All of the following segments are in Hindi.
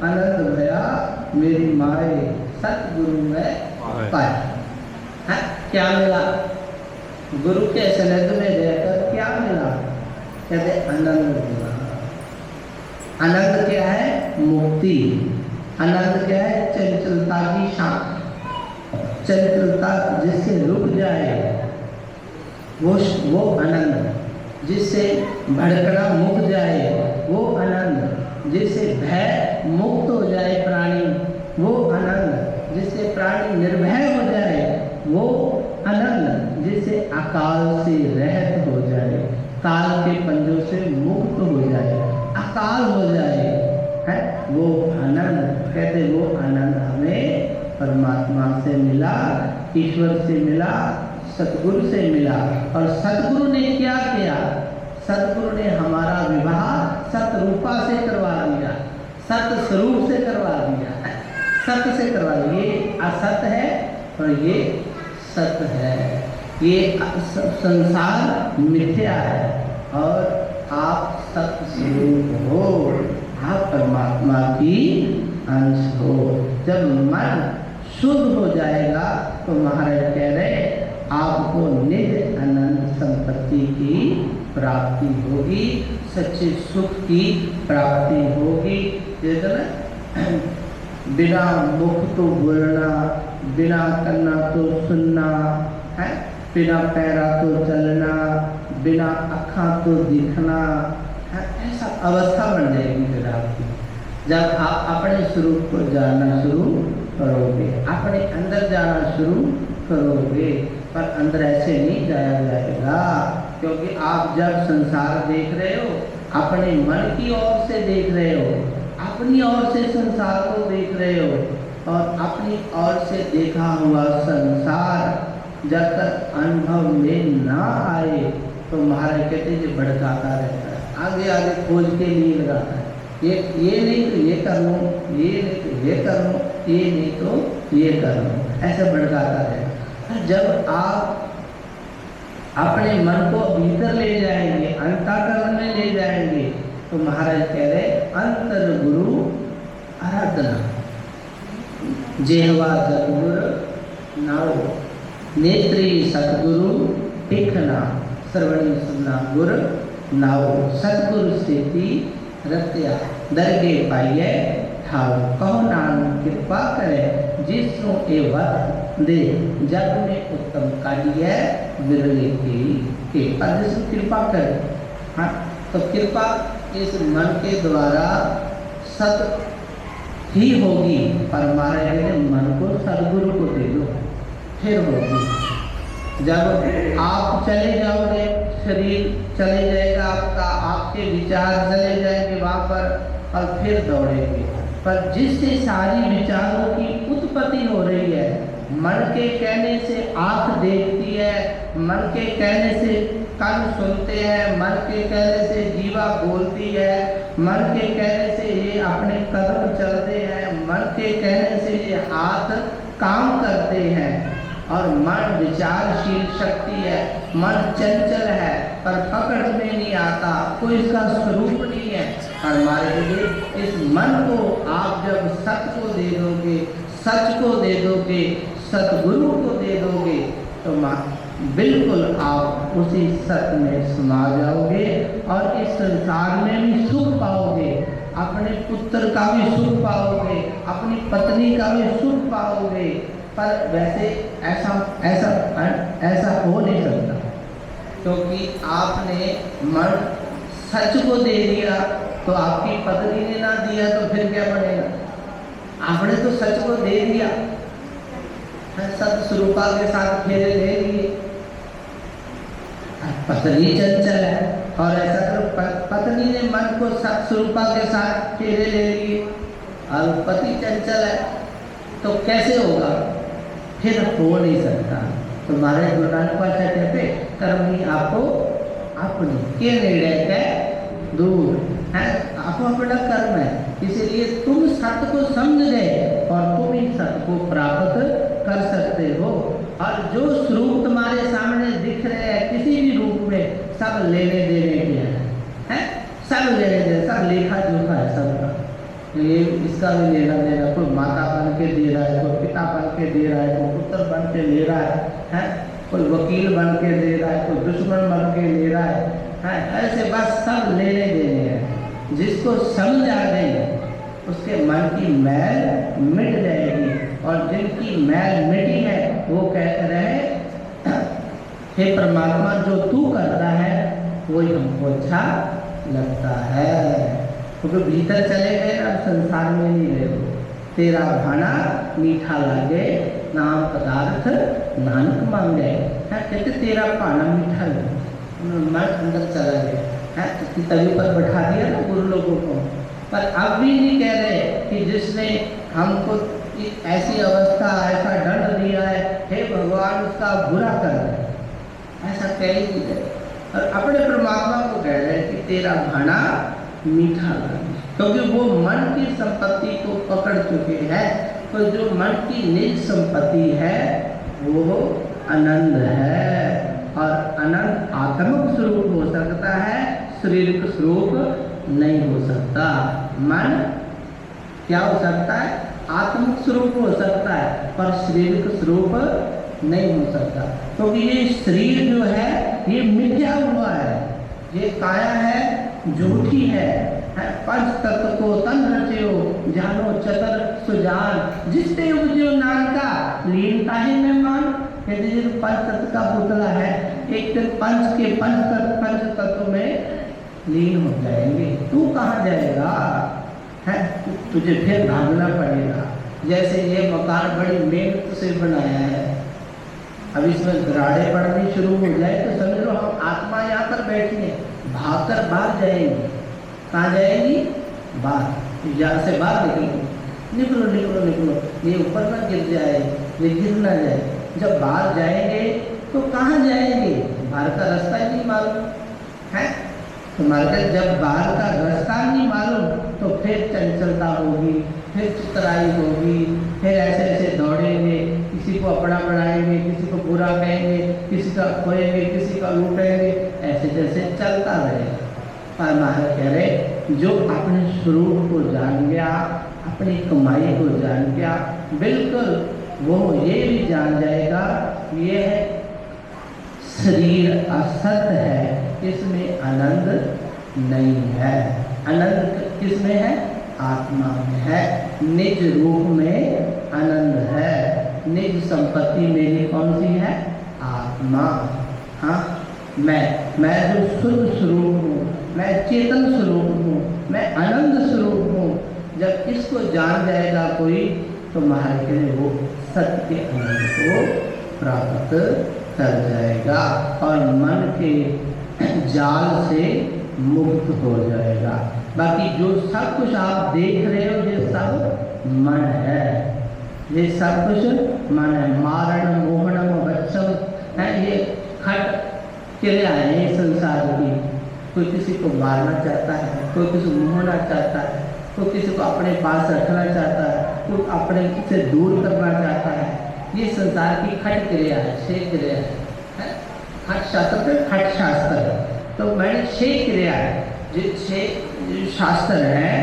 आनंद भया मेरी माए सतगुरु में पाया। है क्या मिला? गुरु के सनिध में रहकर क्या मिला? कहते आनंद मिला। आनंद क्या है? मुक्ति। आनंद क्या है? चंचलता की शांति। चंचलता जिससे रुक जाए वो आनंद। जिससे भड़कना मुक जाए वो आनंद। जिससे भय मुक्त हो जाए प्राणी वो आनंद। जिससे प्राणी निर्भय हो जाए वो आनंद। जिससे अकाल से रहित हो जाए, काल के पंजों से मुक्त हो जाए, अकाल हो जाए, है वो आनंद। कहते वो आनंद हमें परमात्मा से मिला, ईश्वर से मिला, सतगुरु से मिला। और सतगुरु ने क्या किया? सतगुरु ने हमारा विवाह सतरूपा से करवा दिया, सत स्वरूप से करवा दिया, सत से करवा दिया। ये असत है और ये सत है। ये संसार मिथ्या है और आप सत स्वरूप हो, आप परमात्मा की अंश हो। जब मन शुद्ध हो जाएगा तो महाराज कह रहे आपको निज अनंत संपत्ति की प्राप्ति होगी, सच्चे सुख की प्राप्ति होगी। बिना मुख तो बोलना, बिना करना तो सुनना है, बिना पैरा तो चलना, बिना अखा तो दिखना है। ऐसा अवस्था बन जाएगी फिर आपकी जब आप अपने स्वरूप को जानना शुरू करोगे, अपने अंदर जाना शुरू करोगे। पर अंदर ऐसे नहीं जाया जाएगा, क्योंकि आप जब संसार देख रहे हो अपने मन की ओर से देख रहे हो, अपनी ओर से संसार को देख रहे हो। और अपनी ओर से देखा हुआ संसार जब तक अनुभव में ना आए तो महाराज कहते हैं भड़काता रहता है, आगे आगे खोज के लिए लगाता है। ये नहीं तो ये कर लूँ, ये नहीं तो ये कर लूँ, ये नहीं तो ये कर लूँ, ऐसे भड़काता है। जब आप अपने मन को भीतर ले जाएंगे, अंतःकरण में ले जाएंगे तो महाराज कह रहे अंतर गुरु आराधना। जेहवा सतगुरु नाओ, नेत्री सतगुरु टिकना, श्रवणी सुनना गुरु नाओ। सतगुरु स्थिति रत्या दरगे पाइये ठाओ। कहो नानक कृपा करे जिसनु एवं दे, जग में उत्तम कार्य विरले के पर जिसनु कृपा करे। हाँ, तो कृपा इस मन के द्वारा सत ही होगी। पर महाराज ने मन को सदगुरु को दे दो फिर होगी। जब आप चले जाओगे, शरीर चले जाएगा आपका, आपके विचार चले जाएंगे वहाँ पर और फिर दौड़ेंगे। पर जिससे सारी विचारों की उत्पत्ति हो रही है, मन के कहने से आँख देखती है, मन के कहने से कान सुनते हैं, मन के कहने से जीवा बोलती है, मन के कहने से ये अपने कदम चलते हैं, मन के कहने से ये हाथ काम करते हैं। और मन विचारशील शक्ति है, मन चंचल है पर पकड़ में नहीं आता, कोई इसका स्वरूप नहीं है। और हमारे लिए इस मन को आप जब सत को दे दोगे, सच को दे दोगे, सतगुरु को दे दोगे तो बिल्कुल आप उसी सत में समा जाओगे और इस संसार में भी सुख पाओगे, अपने पुत्र का भी सुख पाओगे, अपनी पत्नी का भी सुख पाओगे। पर वैसे ऐसा हो नहीं सकता, क्योंकि आपने मन सच को दे दिया तो आपकी पत्नी ने ना दिया तो फिर क्या बनेगा? आपने तो सच को दे दिया, सत स्वरूपा के साथ फेरे ले लिए। पत्नी चंचल है और ऐसा तो पत्नी ने मन को सत स्वरूपा के साथ फेरे ले लिए और पति चंचल है तो कैसे होगा? फिर हो नहीं सकता। तो महाराज गुरु नानक पातशाह कहते कर्म ही आपको अपनी के नेड़े के दूर है, आपको अपना कर्म है। इसीलिए तुम सत्य को समझ गए और तुम ही सत्य को प्राप्त कर सकते हो। और जो स्वरूप तुम्हारे सामने दिख रहे हैं किसी भी रूप में, सब लेने देने के हैं, सब लेने देने, सब लेखा जोखा है सबका। ये इसका भी लेना देना, कोई माता बन के दे रहा है, कोई पिता बन के दे रहा है, कोई पुत्र बन के ले रहा है, कोई वकील बन के दे रहा है, कोई दुश्मन बन के ले रहा है, ऐसे बस सब लेने देने हैं। जिसको समझ आ गई उसके मन की मैल मिट जाएगी, और जिनकी मैल मिटी है वो कहते रहे हे परमात्मा जो तू करता है वही हमको अच्छा लगता है। क्योंकि भीतर चले गए ना, संसार में नहीं रहे। तेरा भाना मीठा लागे, नाम पदार्थ नानक मांगे। कहते तेरा भाना मीठा लगे, मन अंदर चला गया है, तभी पर बैठा दिया ना गुरु लोगों को। पर अब भी नहीं कह रहे कि जिसने हमको ऐसी अवस्था, ऐसा दंड दिया है, हे भगवान उसका बुरा कर रहे, ऐसा कह ही नहीं रहे। और अपने परमात्मा को कह रहे हैं कि तेरा भाना मीठा लगे, क्योंकि वो मन की संपत्ति को पकड़ चुके हैं। तो जो मन की निज संपत्ति है वो आनंद है, और आनंद आत्मिक स्वरूप हो सकता है, शारीरिक स्वरूप नहीं हो सकता। मन क्या हो सकता है? आत्मिक स्वरूप हो सकता है, पर शारीरिक स्वरूप नहीं हो सकता। क्योंकि ये शरीर जो है ये मिथ्या हुआ है, ये काया है, झूठी है। पंच तत्व को तन रचयो, जानो चतर सुजान, जिसते उपजो नानका, लीनता ही मेहमान। कहते हैं पंच तत्व का पुतला है, एक दिन पंच तत्व में लीन हो जाएंगे। तू कहाँ जाएगा? है तुझे फिर भागना पड़ेगा। जैसे ये मकान बड़ी मेहनत से बनाया है, अब इसमें दराड़े पड़नी शुरू हो जाए तो समझ लो हम आत्मा यहाँ पर बैठी है, भागकर बाहर जाएंगी। कहाँ जाएगी? बाहर। यहाँ से बाहर निकलो, ये ऊपर ना गिर जाए, ये गिर ना जाए। जब बाहर जाएंगे तो कहाँ जाएंगे? बाहर का रास्ता ही नहीं मालूम है तुम्हारे। जब बाहर का रास्ता नहीं मालूम तो फिर चंचलता होगी, फिर चितराई होगी, फिर ऐसे दौड़ेंगे, किसी को अपना बनाएंगे, किसी को बुरा कहेंगे, किसी का खोएंगे, किसी का लूटेंगे, ऐसे जैसे चलता रहेगा। पर महाराज कह रहे जो अपने स्वरूप को जान गया, अपनी कमाई को जान गया, बिल्कुल वो ये भी जान जाएगा ये शरीर असत है, इसमें आनंद नहीं है। आनंद किसमें है? आत्मा में है। निज रूप में आनंद है। निज संपत्ति मेरी कौन सी है? आत्मा। हाँ, मैं जो शुद्ध स्वरूप हूँ, मैं चेतन स्वरूप हूँ, मैं आनंद स्वरूप हूँ। जब इसको जान जाएगा कोई तो महाराज के वो सत्य के आनंद को प्राप्त कर जाएगा और मन के जाल से मुक्त हो जाएगा। बाकी जो सब कुछ आप देख रहे हो ये सब मन है, ये सब कुछ मन है। मारण मोहनम वत्सम है, ये खट क्रिया है ये संसार की। कोई किसी को मारना चाहता है, कोई किसी को मोहना चाहता है, कोई किसी को अपने पास रखना चाहता है, कोई अपने से दूर करना चाहता है। ये संसार की खट क्रिया है, शेख क्रिया है। खट शास्त्र पे खट शास्त्र है, तो मैंने शेख क्रिया है। जो शास्त्र है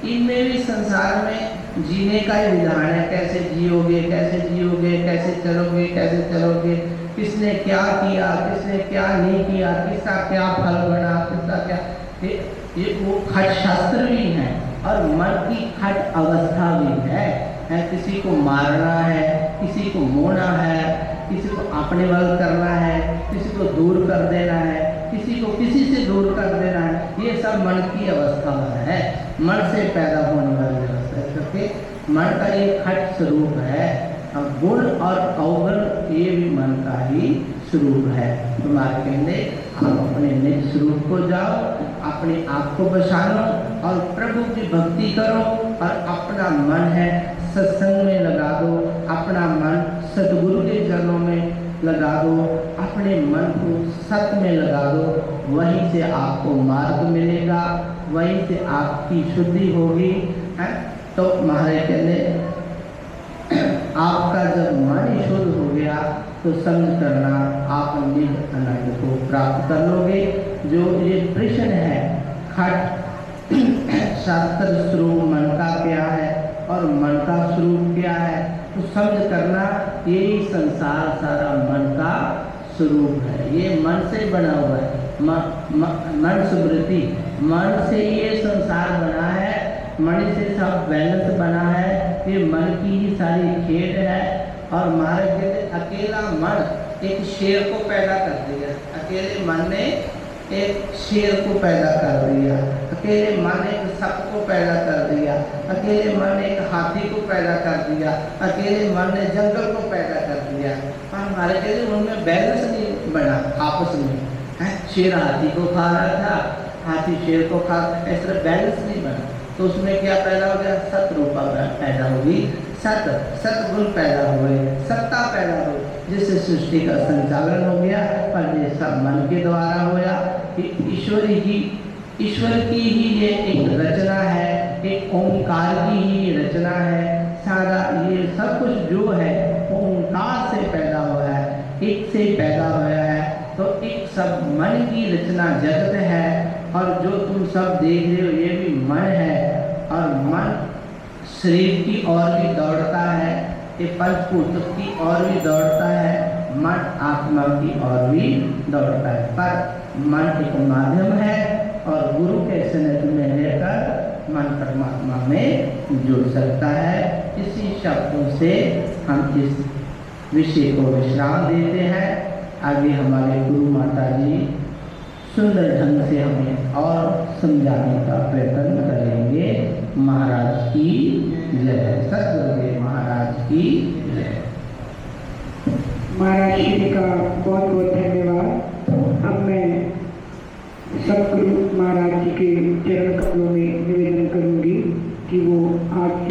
इनमें भी संसार में जीने का ही विधान है। कैसे जियोगे, कैसे जियोगे, कैसे चलोगे, कैसे चलोगे, किसने क्या किया, किसने क्या नहीं किया, किसका क्या फल बना, किसका क्या, ये वो खट शास्त्र भी है और मन की खट अवस्था भी है। किसी को मारना है, किसी को मोना है, किसी को अपने वाल करना है, किसी को दूर कर देना है, किसी को किसी से दूर कर देना है। ये सब मन की अवस्था है, मन से पैदा होने वाली अवस्था है, क्योंकि मन का ये खट स्वरूप है। गुण और अवगुण ये भी मन का ही स्वरूप है। तुम्हारे कहने आप अपने निज स्वरूप को जाओ, अपने आप को बचानो और प्रभु की भक्ति करो और अपना मन है सत्संग में लगा दो, अपना मन सतगुरु के चरणों में लगा दो, अपने मन को सत्य में लगा दो। वहीं से आपको मार्ग मिलेगा, वहीं से आपकी शुद्धि होगी। है तो महाराज कहने आपका जब मन शुद्ध हो गया तो समझ करना आप निज आनंद को प्राप्त कर लोगे। जो ये प्रश्न है खट शास्त्र स्वरूप मन का क्या है और मन का स्वरूप क्या है, तो समझ करना यही संसार सारा मन का स्वरूप है। ये मन से बना हुआ है, मन स्मृति, मन से ये संसार बना है, मन से सब बैलेंस बना है, ये मन की ही सारी खेल है। और महाराज कहते अकेला मन एक शेर को पैदा कर दिया, अकेले मन ने एक शेर को पैदा कर दिया, अकेले मन ने एक सांप को पैदा कर दिया, अकेले मन ने एक हाथी को पैदा कर दिया, अकेले मन ने जंगल को पैदा कर दिया। और हमारे कहते उनमें बैलेंस नहीं बना आपस में, है शेर हाथी को खा रहा था, हाथी शेर को खा, इस तरह बैलेंस नहीं बना। तो उसमें क्या पैदा हो गया, सत रूपा पैदा होगी, सतगुण पैदा हुए, सत्ता पैदा हुई, जिससे सृष्टि का संचालन हो गया। पर ये सब मन के द्वारा होया कि ईश्वर की ही ये एक रचना है, एक ओंकार की ही रचना है। सारा ये सब कुछ जो है ओंकार से पैदा हुआ है, एक से पैदा हुआ है। तो एक सब मन की रचना जगत है, और जो तुम सब देख रहे हो ये भी मन है। और मन शरीर की ओर भी दौड़ता है, ये पंचभूत की ओर भी दौड़ता है, मन आत्मा की ओर भी दौड़ता है। पर मन एक माध्यम है, और गुरु के सानिध्य में रहकर मन परमात्मा में जुड़ सकता है। इसी शब्दों से हम इस विषय को विश्राम देते हैं। आगे हमारे गुरु माता जी सुंदर ढंग से हमें और समझाने का प्रयत्न करेंगे। महाराज की जय, सतगुरुदेव महाराज की जय। महाराज